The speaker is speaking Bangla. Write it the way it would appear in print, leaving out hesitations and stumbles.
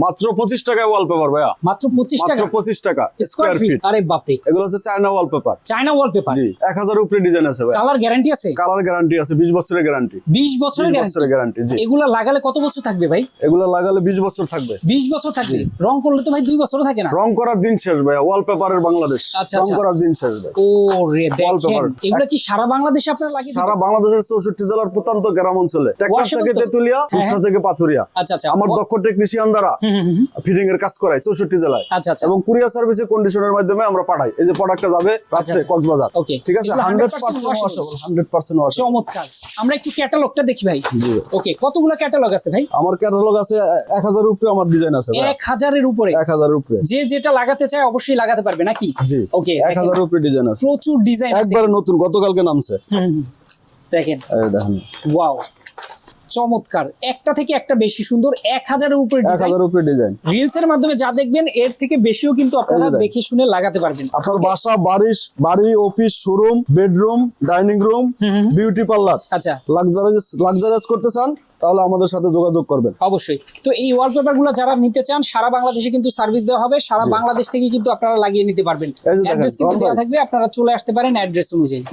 মাত্র 25 টাকায় ওয়ালপেপার ভাইয়া, মাত্র 25 টাকা, মাত্র 25 টাকা স্কয়ার ফিট। আরে বাপরে, এগুলো হচ্ছে চায়না ওয়ালপেপার। চায়না ওয়ালপেপার, জি 1000 উপরে ডিজাইন আছে ভাই। কালার গ্যারান্টি আছে? কালার গ্যারান্টি আছে, 20 বছরের গ্যারান্টি। 20 বছরের 20 বছরের গ্যারান্টি। জি এগুলা লাগালে কত বছর থাকবে ভাই? এগুলো লাগালে 20 বছর থাকবে। 20 বছর থাকবে। রং করলে তো ভাই 2 বছরও থাকে না। রং করার দিন শেষ ভাই, ওয়ালপেপারের বাংলাদেশ। আচ্ছা, রং আচ্ছা। করার দিন শেষ ভাই। ও রে, দেখেন Wallpaper। এগুলা কি সারা বাংলাদেশে আপনারা লাগিয়ে দিবেন? সারা বাংলাদেশের 64 জেলার প্রত্যন্ত গ্রাম অঞ্চলে, ট্রাক্টর Washable থেকে তো? তেতুলিয়া, হ্যাঁ, উত্তর থেকে পাথুরিয়া। আচ্ছা, আচ্ছা। আমার দক্ষ টেকনিশিয়ান দ্বারা ফিটিং এর কাজ করাই 64 জেলায়। আচ্ছা, আচ্ছা। এবং কুরিয়ার সার্ভিসে কন্ডিশনের মাধ্যমে আমরা পাঠাই। এই যে প্রোডাক্টটা যাবে রাত্রে আচ্ছা। কক্সবাজার। Okay। ঠিক আছে, এগুলো 100% 100% washable, 100% washable। চমৎকার। আমরা একটু ক্যাটালগটা দেখি ভাই। জি। ওকে, কতগুলো ক্যাটালগ আছে ভাই? আমার ক্যাটালগ আছে 1000 উপরে, আমার ডিজাইন আছে ভাই। 1000-এর উপরে। 1000 উপরে। যে যেটা লাগাতে চায় অবশ্যই লাগাতে পারবে নাকি? জি ওকে, 1000 উপরে ডিজাইন আছে, প্রচুর ডিজাইন আছে। একবারে নতুন, গতকালকে নামছে। দেখেন, এই দেখেন, ওয়াও, চমৎকার। একটা থেকে একটা বেশি সুন্দর। 1000-এর উপরে ডিজাইন। 1000 উপরে ডিজাইন। রিলস এর মাধ্যমে যা দেখবেন এর থেকে বেশিও কিন্তু আপনারা এই যে দেখে শুনে লাগাতে পারবেন। আপনার বাসা, বাড়ি, office, showroom, bedroom, dining room, beauty parlour, আচ্ছা, লাক্সারিয়াস করতে চান তাহলে আমাদের সাথে যোগাযোগ করবেন। অবশ্যই। তো এই ওয়ালপেপার গুলো যারা নিতে চান সারা বাংলাদেশে কিন্তু সার্ভিস দেওয়া হবে। সারা বাংলাদেশ থেকে কিন্তু আপনারা লাগিয়ে নিতে পারবেন। এই যে দেখেন, অ্যাড্রেস কিন্তু দেওয়া থাকবে, আপনারা চলে আসতে পারেন অ্যাড্রেস অনুযায়ী।